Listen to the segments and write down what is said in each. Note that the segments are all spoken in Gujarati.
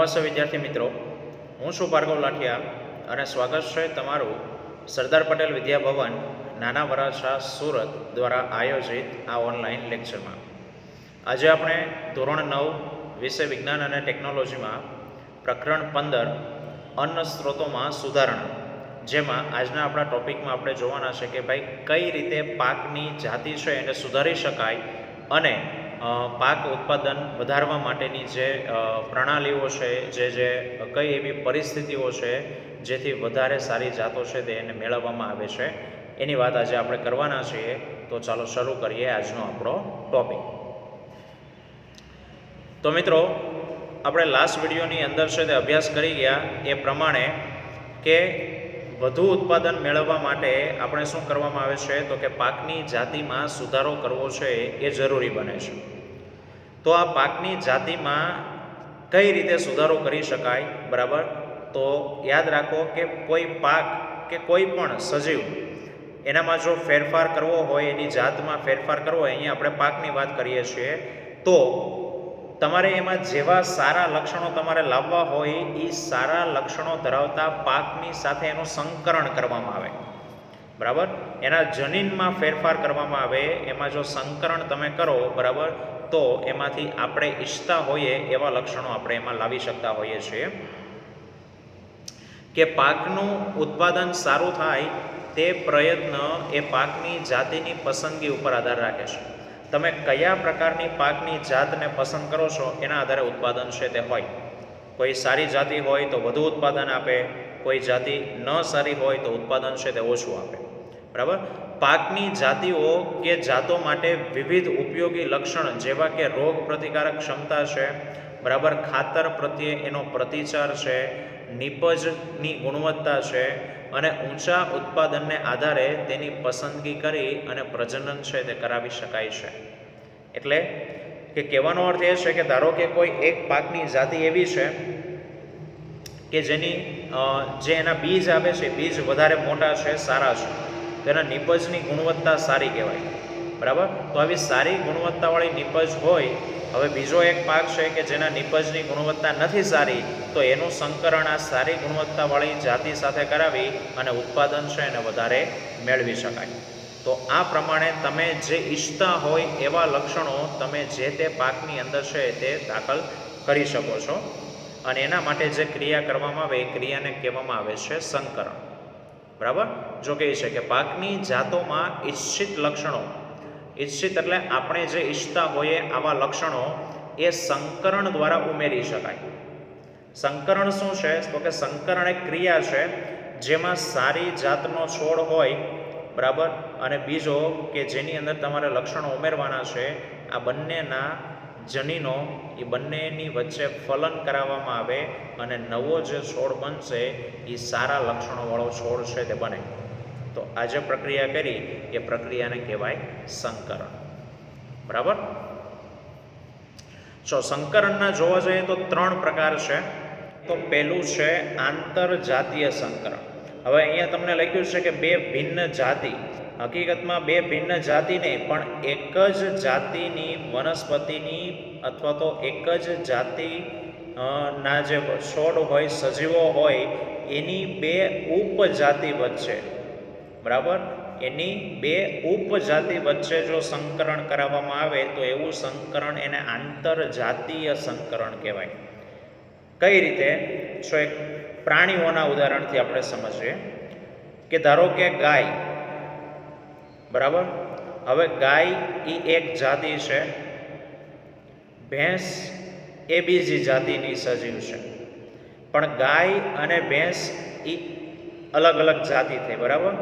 નમસ્તે વિદ્યાર્થી મિત્રો, હું છું ભાર્ગવ લાઠિયા અને સ્વાગત છે તમારું સરદાર પટેલ વિદ્યાભવન નાના વરાછા સુરત દ્વારા આયોજિત આ ઓનલાઈન લેક્ચરમાં. આજે આપણે ધોરણ 9 વિષય વિજ્ઞાન અને ટેકનોલોજીમાં પ્રકરણ 15 અન્ન સ્ત્રોતોમાં સુધારણા, જેમાં આજના આપણા ટોપિકમાં આપણે જોવાના છે કે ભાઈ કઈ રીતે પાકની જાતિ છે એને સુધારી શકાય અને પાક ઉત્પાદન વધારવા માટેની જે પ્રણાલીઓ છે, જે કઈ એવી પરિસ્થિતિઓ છે જેથી વધારે સારી જાતો છે તે એને મેળવવામાં આવે છે, એની વાત આજે આપણે કરવાના છીએ. તો ચાલો શરૂ કરીએ આજનો આપણો ટોપિક. તો મિત્રો, આપણે લાસ્ટ વિડીયોની અંદર છે તે અભ્યાસ કરી ગયા એ પ્રમાણે કે વધુ ઉત્પાદન મેળવવા માટે આપણે શું કરવામાં આવે છે તો કે પાકની જાતિમાં સુધારો કરવો છે એ જરૂરી બને છે. તો આ પાકની જાતિમાં કઈ રીતે સુધારો કરી શકાય, બરાબર? તો યાદ રાખો કે કોઈ પાક કે કોઈ પણ સજીવ એનામાં જો ફેરફાર કરવો હોય, એની જાતમાં ફેરફાર કરવો હોય, અહીંયા આપણે પાકની વાત કરીએ છીએ, તો તમારે એમાં જેવા સારા લક્ષણો તમારે લાવવા હોય એ સારા લક્ષણો ધરાવતા પાકની સાથે એનું સંકરણ કરવામાં આવે, બરાબર? એના જનીનમાં ફેરફાર કરવામાં આવે. એમાં જો સંકરણ તમે કરો, બરાબર, તો એમાંથી આપણે ઈચ્છતા હોઈએ એવા લક્ષણો આપણે એમાં લાવી શકતા હોઈએ છીએ. કે પાકનું ઉત્પાદન સારું થાય તે પ્રયત્ન એ પાકની જાતિની પસંદગી ઉપર આધાર રાખે છે. તમે કયા પ્રકારની પાકની જાતને પસંદ કરો છો એના આધારે ઉત્પાદન છે તે હોય. કોઈ સારી જાતિ હોય તો વધુ ઉત્પાદન આપે, કોઈ જાતિ ન સારી હોય તો ઉત્પાદન છે તે ઓછું આપે, બરાબર? પાકની જાતિઓ કે જાતો માટે વિવિધ ઉપયોગી લક્ષણ જેવા કે રોગ પ્રતિકારક ક્ષમતા છે, બરાબર, ખાતર પ્રત્યે એનો પ્રતિચાર છે, નિપજની ગુણવત્તા છે અને ઊંચા ઉત્પાદનને આધારે તેની પસંદગી કરી અને પ્રજનન છે તે કરાવી શકાય છે. એટલે કે કહેવાનો અર્થ એ છે કે ધારો કે કોઈ એક પાકની જાતિ એવી છે કે જેની જે એના બીજ આવે છે, બીજ વધારે મોટા છે, સારા છે, તેના નિપજની ગુણવત્તા સારી કહેવાય, બરાબર? તો આવી સારી ગુણવત્તાવાળી નિપજ હોય. હવે બીજો એક પાક છે કે જેના નિપજની ગુણવત્તા નથી સારી, તો એનું સંકરણ આ સારી ગુણવત્તાવાળી જાતિ સાથે કરાવી અને ઉત્પાદન છે એને વધારે મેળવી શકાય. તો આ પ્રમાણે તમે જે ઈચ્છતા હોય એવા લક્ષણો તમે જે તે પાકની અંદર છે તે દાખલ કરી શકો છો. અને એના માટે જે ક્રિયા કરવામાં આવે એ ક્રિયાને કહેવામાં આવે છે સંકરણ, બરાબર? જો કહે છે કે પાકની જાતોમાં ઈચ્છિત લક્ષણો, ઈચ્છિત એટલે આપણે જે ઈચ્છતા હોઈએ આવા લક્ષણો એ સંકરણ દ્વારા ઉમેરી શકાય. સંકરણ શું છે તો કે સંકરણ એક ક્રિયા છે જેમાં સારી જાતનો છોડ હોય, બરાબર, અને બીજો કે જેની અંદર તમારે લક્ષણો ઉમેરવાના છે. આ બંનેના જનીનો એ બંનેની વચ્ચે ફલન કરાવવામાં આવે અને નવો જે છોડ બનશે એ સારા લક્ષણોવાળો છોડ છે તે બને. તો આ જે પ્રક્રિયા કરી એ પ્રક્રિયાને કહેવાય સંકરણ, બરાબર? સંકરણના જોવા જઈએ તો 3 પ્રકાર છે. તો પહેલું છે આંતરજાતીય સંકરણ. હવે અહીંયા તમને લખ્યું છે કે 2 ભિન્ન જાતિ, હકીકતમાં 2 ભિન્ન જાતિ નહીં પણ એક જ જાતિની વનસ્પતિની અથવા તો એક જ જાતિ ના જે છોડ હોય, સજીવો હોય, એની 2 ઉપજાતિ વચ્ચે, બરાબર, એની 2 ઉપજાતિ વચ્ચે જો સંકરણ કરાવવામાં આવે તો એવું સંકરણ એને આંતરજાતીય સંકરણ કહેવાય. કઈ રીતે? એક પ્રાણીઓના ઉદાહરણથી આપણે સમજીએ કે ધારો કે ગાય, બરાબર, હવે ગાય એ એક જાતિ છે, ભેંસ એ બીજી જાતિની સજીવ છે. પણ ગાય અને ભેંસ એ અલગ અલગ જાતિ થઈ, બરાબર?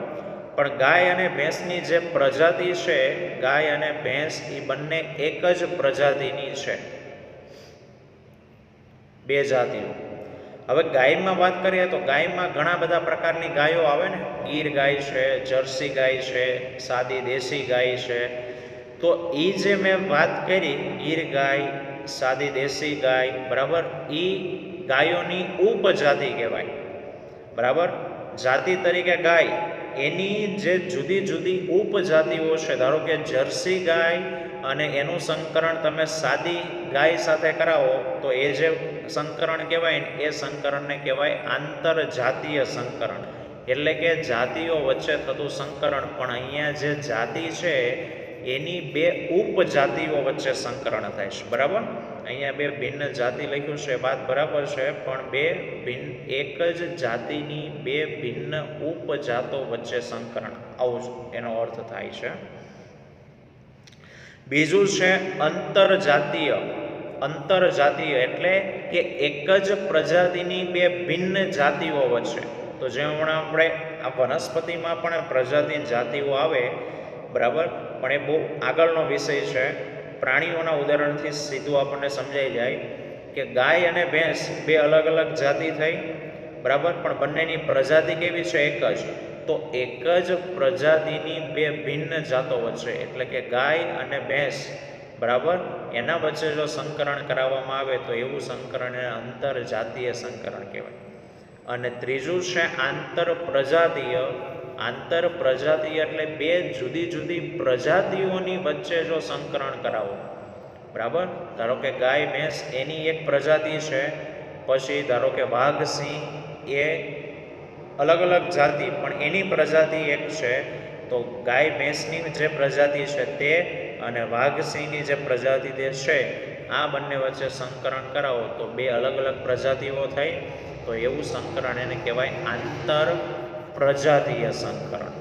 પણ ગાય અને ભેંસની જે પ્રજાતિ છે, ગાય અને ભેંસ એ બંને એક જ પ્રજાતિની છે, 2 જાતિઓ. હવે ગાયમાં વાત કરીએ તો ગાયમાં ઘણા બધા પ્રકારની ગાયો આવે ને, ગીર ગાય છે, જર્સી ગાય છે, સાદી દેશી ગાય છે. તો એ જે મેં વાત કરી, ગીર ગાય, સાદી દેશી ગાય, બરાબર, એ ગાયોની ઉપજાતિ કહેવાય, બરાબર? જાતિ તરીકે ગાય એની જે જુદી જુદી ઉપજાતિઓ છે, ધારો કે જર્સી ગાય અને એનું સંકરણ તમે સાદી ગાય સાથે કરાવો તો એ જે સંકરણ કહેવાય ને એ સંકરણને કહેવાય આંતરજાતીય સંકરણ, એટલે કે જાતિઓ વચ્ચે થતું સંકરણ. પણ અહીંયા જે જાતિ છે એની બે ઉપજાતિઓ વચ્ચે સંકરણ થાય છે. બરાબર, અહીંયા બે ભિન્ન જાતિ લખ્યું છે, વાત બરાબર છે, પણ બે ભિન્ન એક જ જાતિની બે ભિન્ન ઉપજાતો વચ્ચે સંકરણ, આવું એનો અર્થ થાય છે. બીજું છે અંતરજાતીય. અંતરજાતીય એટલે કે એક જ પ્રજાતિની બે ભિન્ન જાતિઓ વચ્ચે. તો જે હમણાં આપણે આ વનસ્પતિમાં પણ પ્રજાતિ જાતિઓ આવે, બરાબર, પણ એ બહુ આગળનો વિષય છે. પ્રાણીઓના ઉદાહરણથી સીધું આપણને સમજાઈ જાય કે ગાય અને ભેંસ બે અલગ અલગ જાતિ થઈ, બરાબર, પણ બંનેની પ્રજાતિ કેવી છે? એક જ. તો એક જ પ્રજાતિની બે ભિન્ન જાતો વચ્ચે, એટલે કે ગાય અને ભેંસ, બરાબર, એના વચ્ચે જો સંકરણ કરાવવામાં આવે તો એવું સંકરણ એને આંતરજાતીય સંકરણ કહેવાય. અને ત્રીજું છે આંતરપ્રજાતીય. આંતરપ્રજાતીય એટલે બે જુદી જુદી પ્રજાતિઓની વચ્ચે જો સંકરણ કરાવો, બરાબર, ધારો કે ગાય ભેંસ એની એક પ્રજાતિ છે, પછી ધારો કે વાઘ સિંહ એ અલગ અલગ જાતિ પણ એની પ્રજાતિ એક છે, તો ગાય ભેંસની જે પ્રજાતિ છે તે અને વાઘ સિંહની જે પ્રજાતિ તે છે, આ બંને વચ્ચે સંકરણ કરાવો તો બે અલગ અલગ પ્રજાતિઓ થઈ, તો એવું સંકરણ એને કહેવાય આંતર પ્રજાતીય સંકરણ.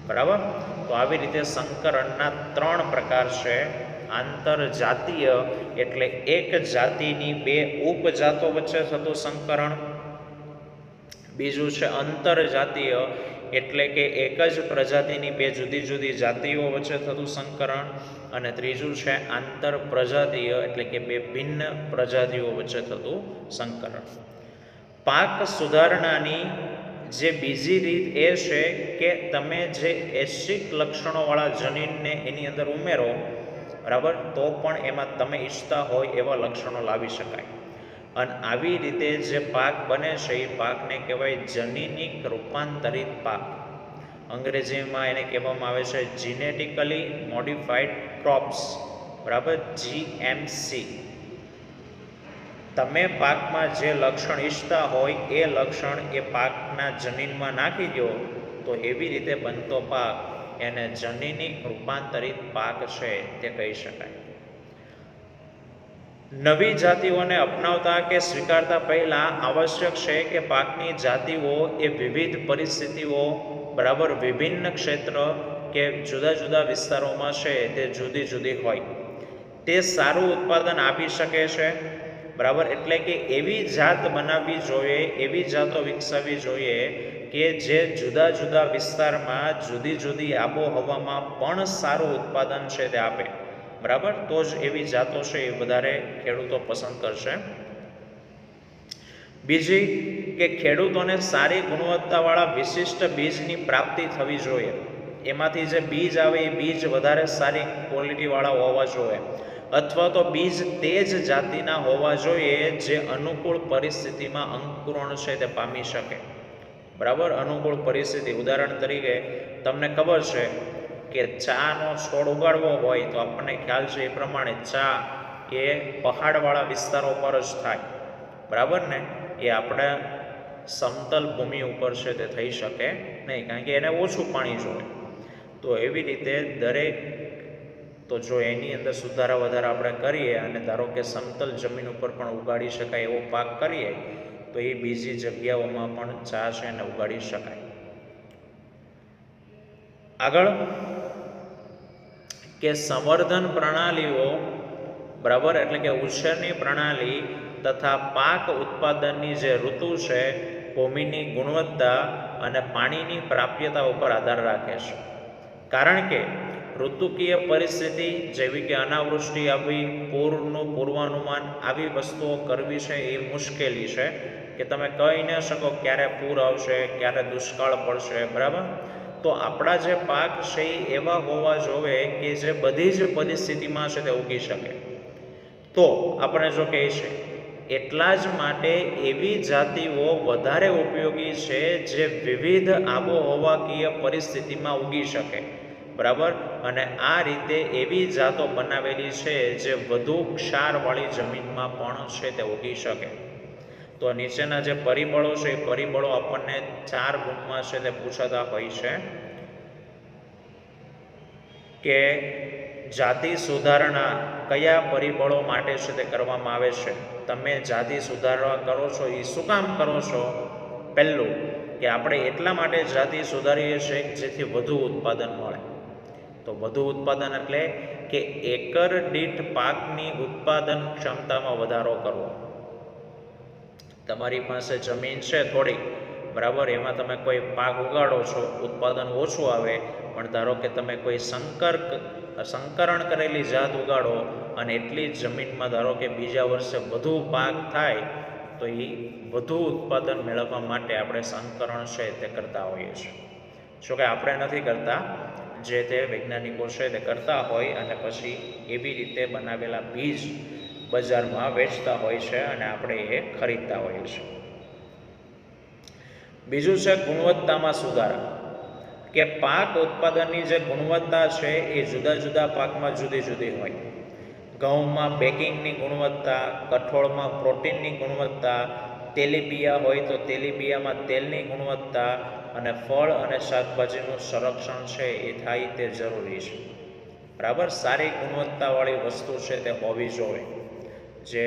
બરાબર, તો આવી રીતે સંકરણના ત્રણ પ્રકાર છે. આંતરજાતીય એટલે એક જાતિની બે ઉપજાતો વચ્ચે થતું સંકરણ. બીજું છે અંતરજાતીય એટલે કે એક જ પ્રજાતિની બે જુદી જુદી જાતિઓ વચ્ચે થતું સંકરણ. અને ત્રીજું છે આંતરપ્રજાતીય એટલે કે બે ભિન્ન પ્રજાતિઓ વચ્ચે થતું સંકરણ. પાક સુધારણાની જે બીજી રીત એ છે કે તમે જે એસિડ લક્ષણોવાળા જનીનને એની અંદર ઉમેરો, બરાબર, તો પણ એમાં તમે ઈચ્છતા હોય એવા લક્ષણો લાવી શકાય. અને આવી રીતે જે પાક બને છે એ પાકને કહેવાય જનીનિક રૂપાંતરિત પાક. અંગ્રેજીમાં એને કહેવામાં આવે છે જીનેટિકલી મોડિફાઈડ ક્રોપ્સ, બરાબર, GMC. તમે પાકમાં જે લક્ષણ ઈચ્છતા હોય એ લક્ષણ એ પાકના જનીનમાં નાખી દો તો એવી રીતે બનતો પાક એને જનીનિક રૂપાંતરિત પાક છે તે કહી શકાય. નવી જાતિઓને અપનાવતા કે સ્વીકારતા પહેલાં આવશ્યક છે કે પાકની જાતિઓ એ વિવિધ પરિસ્થિતિઓ, બરાબર, વિભિન્ન ક્ષેત્ર કે જુદા જુદા વિસ્તારોમાં છે તે જુદી જુદી હોય. તે સારું ઉત્પાદન આપી શકે છે, બરાબર, એટલે કે એવી જાત બનાવવી જોઈએ, એવી જાતો વિકસાવવી જોઈએ કે જે જુદા જુદા વિસ્તારમાં જુદી જુદી આબોહવામાં પણ સારું ઉત્પાદન છે તે આપે, બરાબર. તો જ એવી જાતો છે એ વધારે ખેડૂતો પસંદ કરશે. બીજી કે ખેડૂતોને સારી ગુણવત્તાવાળા વિશિષ્ટ બીજની પ્રાપ્તિ થવી જોઈએ. એમાંથી જે બીજ આવે એ બીજ વધારે સારી ક્વોલિટીવાળા હોવા જોઈએ, અથવા તો બીજ તે જ જાતિના હોવા જોઈએ જે અનુકૂળ પરિસ્થિતિમાં અંકુરણ છે તે પામી શકે, બરાબર. અનુકૂળ પરિસ્થિતિ, ઉદાહરણ તરીકે તમને ખબર છે કે ચાનો છોડ ઉગાડવો હોય તો આપણને ખ્યાલ છે એ પ્રમાણે ચા એ પહાડવાળા વિસ્તારો પર જ થાય, બરાબર ને. એ આપણે સમતલ ભૂમિ ઉપર છે તે થઈ શકે નહીં, કારણ કે એને ઓછું પાણી જોઈએ. તો એવી રીતે દરેક, તો જો એની અંદર સુધારા વધારા આપણે કરીએ અને ધારો કે સમતલ જમીન ઉપર પણ ઉગાડી શકાય એવો પાક કરીએ તો એ બીજી જગ્યાઓમાં પણ ચા છે એને ઉગાડી શકાય. આગળ કે સંવર્ધન પ્રણાલીઓ, બરાબર, એટલે કે ઉછેરની પ્રણાલી તથા પાક ઉત્પાદનની જે ઋતુ છે, ભૂમિની ગુણવત્તા અને પાણીની પ્રાપ્યતા ઉપર આધાર રાખે છે. કારણ કે ઋતુકીય પરિસ્થિતિ જેવી કે અનાવૃષ્ટિ આવવી, પૂરનું પૂર્વાનુમાન, આવી વસ્તુઓ કરવી છે એ મુશ્કેલી છે કે તમે કહી ન શકો ક્યારે પૂર આવશે, ક્યારે દુષ્કાળ પડશે, બરાબર. તો આપણા જે પાક છે એ એવા હોવા જોઈએ કે જે બધી જ પરિસ્થિતિમાં છે તે ઉગી શકે. તો આપણે જો કહે છે એટલા જ માટે એવી જાતિઓ વધારે ઉપયોગી છે જે વિવિધ આબોહવાકીય પરિસ્થિતિમાં ઉગી શકે, બરાબર. અને આ રીતે એવી જાતો બનાવેલી છે જે વધુ ક્ષારવાળી જમીનમાં પણ છે તે ઉગી શકે. તો નીચેના જે પરિબળો છે એ પરિબળો આપણને 4 ગુણમાં છે તે પૂછાતા હોય છે કે જાતિ સુધારણા કયા પરિબળો માટે છે તે કરવામાં આવે છે. તમે જાતિ સુધારવા કરો છો એ શું કામ કરો છો? પહેલું કે આપણે એટલા માટે જાતિ સુધારીએ છીએ જેથી વધુ ઉત્પાદન મળે. તો વધુ ઉત્પાદન એટલે કે એકર દીઠ પાકની ઉત્પાદન ક્ષમતામાં વધારો કરવો. તમારી પાસે જમીન છે થોડીક, બરાબર, એમાં તમે કોઈ પાક ઉગાડો છો, ઉત્પાદન ઓછું આવે, પણ ધારો કે તમે કોઈ સંકરણ કરેલી જાત ઉગાડો અને એટલી જ જમીનમાં ધારો કે બીજા વર્ષે વધુ પાક થાય, તો એ વધુ ઉત્પાદન મેળવવા માટે આપણે સંકરણ છે તે કરતા હોઈએ છીએ. જો કે આપણે નથી કરતા, જે તે વૈજ્ઞાનિકો છે તે કરતા હોય અને પછી એવી રીતે બનાવેલા બીજ બજારમાં વેચતા હોય છે અને આપણે એ ખરીદતા હોઈએ છીએ. બીજું છે ગુણવત્તામાં સુધારા, કે પાક ઉત્પાદનની જે ગુણવત્તા છે એ જુદા જુદા પાકમાં જુદી જુદી હોય. ઘઉંમાં બેકિંગની ગુણવત્તા, કઠોળમાં પ્રોટીનની ગુણવત્તા, તેલીબિયા હોય તો તેલીબિયામાં તેલની ગુણવત્તા, અને ફળ અને શાકભાજીનું સંરક્ષણ છે એ થાય તે જરૂરી છે, બરાબર. સારી ગુણવત્તાવાળી વસ્તુ છે તે હોવી જોઈએ. જે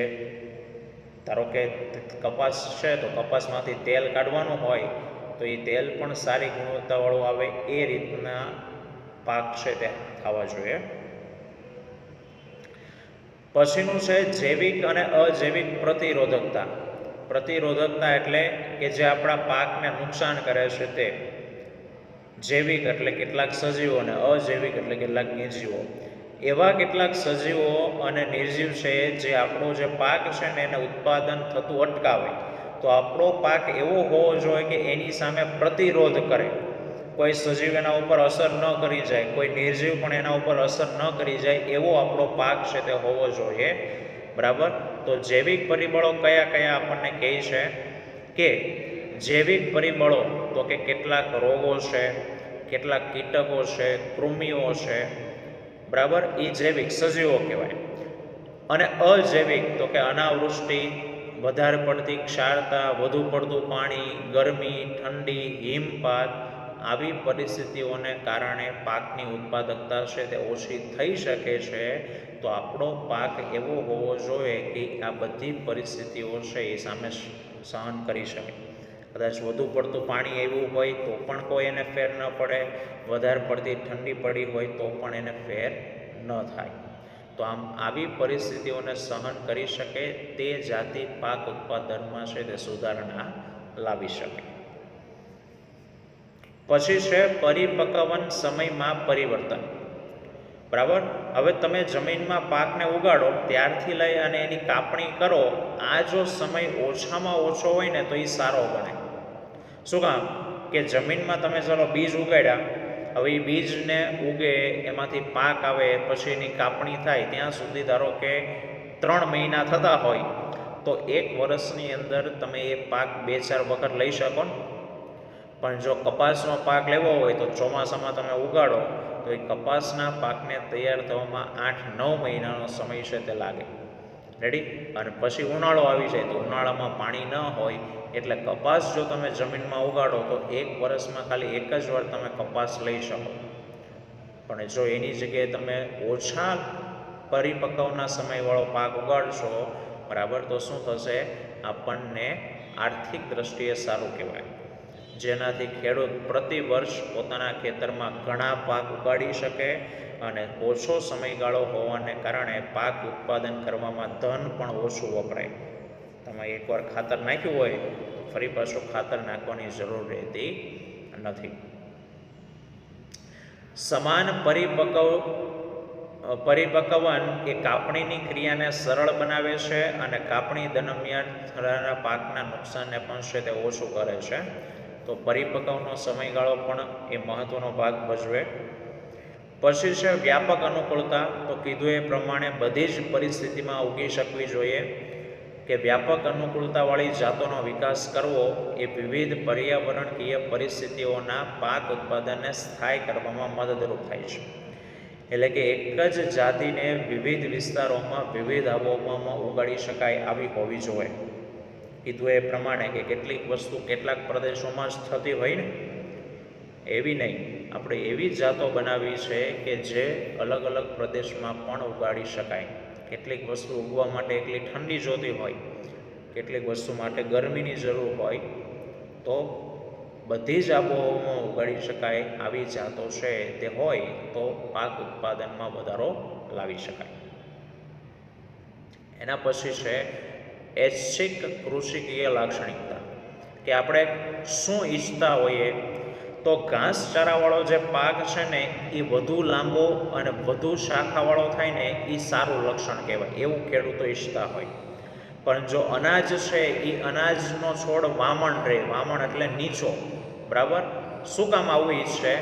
ધારો કે કપાસ છે તો કપાસમાંથી તેલ કાઢવાનું હોય તો એ તેલ પણ સારી ગુણવત્તાવાળું આવે એ રીતના પાક છે તે થવા જોઈએ. પછીનું છે જૈવિક અને અજૈવિક પ્રતિરોધકતા. પ્રતિરોધકતા એટલે કે જે આપણા પાકને નુકસાન કરે છે તે. જૈવિક એટલે કેટલાક સજીવો અને અજૈવિક એટલે કેટલાક નિર્જીવો. એવા કેટલાક સજીવો અને નિર્જીવ છે જે આપણો જે પાક છે ને એને ઉત્પાદન થતું અટકાવે. તો આપણો પાક એવો હોવો જોઈએ કે એની સામે પ્રતિરોધ કરે. કોઈ સજીવ એના ઉપર અસર ન કરી જાય, કોઈ નિર્જીવ પણ એના ઉપર અસર ન કરી જાય, એવો આપણો પાક છે તે હોવો જોઈએ, બરાબર. તો જૈવિક પરિબળો કયા કયા આપણને કહે છે કે જૈવિક પરિબળો તો કે કેટલાક રોગો છે, કેટલાક કીટકો છે, કૃમિઓ છે, બરાબર, એ જૈવિક સજીવો કહેવાય. અને અજૈવિક તો કે અનાવૃષ્ટિ, વધારે પડતી ક્ષારતા, વધુ પડતું પાણી, ગરમી, ઠંડી, હિમપાત, આવી પરિસ્થિતિઓને કારણે પાકની ઉત્પાદકતા છે તે ઓછી થઈ શકે છે. તો આપણો પાક એવો હોવો જોઈએ કે આ બધી પરિસ્થિતિઓ છે એ સામે સહન કરી શકે. કદાચ વધુ પડતું પાણી એવું હોય તો પણ કોઈ એને ફેર ન પડે, વધારે પડતી ઠંડી પડી હોય તો પણ એને ફેર ન થાય. તો આમ આવી પરિસ્થિતિઓને સહન કરી શકે તે જાતિ પાક ઉત્પાદનમાં છે તે સુધારણા લાવી શકે. પછી છે પરિપક્વન સમયમાં પરિવર્તન, બરાબર. હવે તમે જમીનમાં પાકને ઉગાડો ત્યારથી લઈ અને એની કાપણી કરો, આ જો સમય ઓછામાં ઓછો હોય ને તો એ સારો ગણે. શું કામ? કે જમીનમાં તમે ચાલો બીજ ઉગાડ્યા, હવે એ બીજને ઉગે, એમાંથી પાક આવે, પછી એની કાપણી થાય, ત્યાં સુધી ધારો કે 3 મહિના થતા હોય, તો 1 વર્ષની અંદર તમે એ પાક 2-4 વખત લઈ શકો ને. પણ જો કપાસનો પાક લેવો હોય તો ચોમાસામાં તમે ઉગાડો તો એ કપાસના પાકને તૈયાર થવામાં 8-9 મહિનાનો સમય છે તે લાગે. રેડી? અને પછી ઉનાળો આવી જાય તો ઉનાળામાં પાણી ન હોય એટલે કપાસ જો તમે જમીનમાં ઉગાડો તો 1 વર્ષમાં ખાલી 1 જ વાર તમે કપાસ લઈ શકો. પણ જો એની જગ્યાએ તમે ઓછા પરિપક્વના સમયવાળો પાક ઉગાડશો, બરાબર, તો શું થશે? આપણને આર્થિક દ્રષ્ટિએ સારું કહેવાય, જેનાથી ખેડૂત પ્રતિ વર્ષ પોતાના ખેતરમાં ઘણા પાક ઉગાડી શકે અને ઓછો સમયગાળો હોવાને કારણે પાક ઉત્પાદન કરવામાં ધન પણ ઓછું વપરાય. તમે એકવાર ખાતર નાખ્યું હોય તો ફરી પાછું ખાતર નાખવાની જરૂર રહેતી નથી. સમાન પરિપક્વન એ કાપણીની ક્રિયાને સરળ બનાવે છે અને કાપણી દરમિયાન થનારા પાકના નુકસાનને પણ છે તે ઓછું કરે છે. તો પરિપક્વનો સમયગાળો પણ એ મહત્વનો ભાગ ભજવે. પછી છે વ્યાપક અનુકૂળતા. તો કીધું એ પ્રમાણે બધી જ પરિસ્થિતિમાં ઉગી શકવી જોઈએ. કે વ્યાપક અનુકૂળતાવાળી જાતોનો વિકાસ કરવો એ વિવિધ પર્યાવરણીય પરિસ્થિતિઓના પાક ઉત્પાદનને સ્થાયી કરવામાં મદદરૂપ થાય છે. એટલે કે એક જ જાતિને વિવિધ વિસ્તારોમાં વિવિધ આબોહવામાં ઉગાડી શકાય આવી હોવી જોઈએ. કીધું એ પ્રમાણે કે કેટલીક વસ્તુ કેટલાક પ્રદેશોમાં જ થતી હોય ને, એવી નહીં. આપણે એવી જાતો બનાવી છે કે જે અલગ અલગ પ્રદેશમાં પણ ઉગાડી શકાય. કેટલીક વસ્તુ ઉગવા માટે એટલી ઠંડી જોતી હોય, કેટલીક વસ્તુ માટે ગરમીની જરૂર હોય, તો બધી જ આબોહવામાં ઉગાડી શકાય આવી જાતો છે તે હોય તો પાક ઉત્પાદનમાં વધારો લાવી શકાય. એના પછી છે ઐચ્છિક કૃષિકીય લાક્ષણિકતા, કે આપણે શું ઈચ્છતા હોઈએ તો ઘાસચારાવાળો જે પાક છે ને એ વધુ લાંબો અને વધુ શાખાવાળો થાય ને એ સારું લક્ષણ કહેવાય, એવું ખેડૂતો ઈચ્છતા હોય. પણ જો અનાજ છે એ અનાજનો છોડ વામણ રહે, વામણ એટલે નીચો, બરાબર. શું કામ આવું ઈચ્છે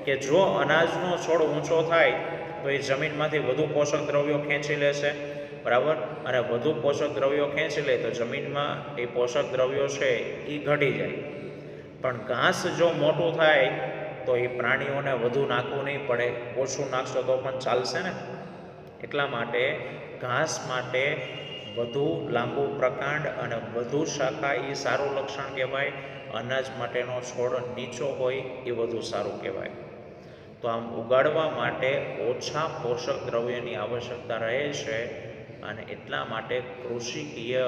કે જો અનાજનો છોડ ઊંચો થાય તો એ જમીનમાંથી વધુ પોષક દ્રવ્યો ખેંચી લેશે, બરાબર. અને વધુ પોષક દ્રવ્યો ખેંચી લે તો જમીનમાં એ પોષક દ્રવ્યો છે એ ઘટી જાય. પણ ઘાસ જો મોટું થાય તો એ પ્રાણીઓને વધુ નાખવું નહીં પડે, ઓછું નાખશો તો પણ ચાલશે ને. એટલા માટે ઘાસ માટે વધુ લાંબુ પ્રકાંડ અને વધુ શાખા એ સારું લક્ષણ કહેવાય. અનાજ માટેનો છોડ નીચો હોય એ વધુ સારું કહેવાય. તો આમ ઉગાડવા માટે ઓછા પોષક દ્રવ્યની આવશ્યકતા રહે છે અને એટલા માટે કૃષિકીય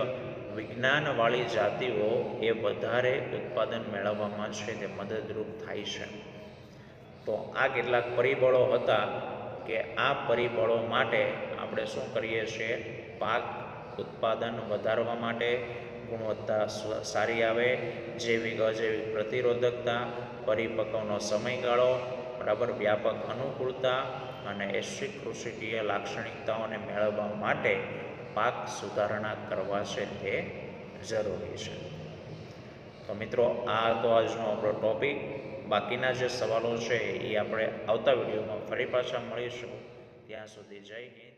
વિજ્ઞાનવાળી જાતિઓ એ વધારે ઉત્પાદન મેળવવામાં છે તે મદદરૂપ થાય છે. તો આ કેટલાક પરિબળો હતા કે આ પરિબળો માટે આપણે શું કરીએ છીએ, પાક ઉત્પાદન વધારવા માટે ગુણવત્તા સારી આવે, જૈવિક અજૈવિક પ્રતિરોધકતા, પરિપક્વનો સમયગાળો, બરાબર, વ્યાપક અનુકૂળતા અને ઐચ્છિક કૃષિકીય લાક્ષણિકતાઓને મેળવવા માટે પાક સુધારણા કરવા છે તે જરૂરી છે. તો મિત્રો, આ તો આજનો આપણો ટોપિક. બાકીના જે સવાલો છે એ આપણે આવતા વિડીયોમાં ફરી પાછા મળીશું. ત્યાં સુધી જય હિન્દ.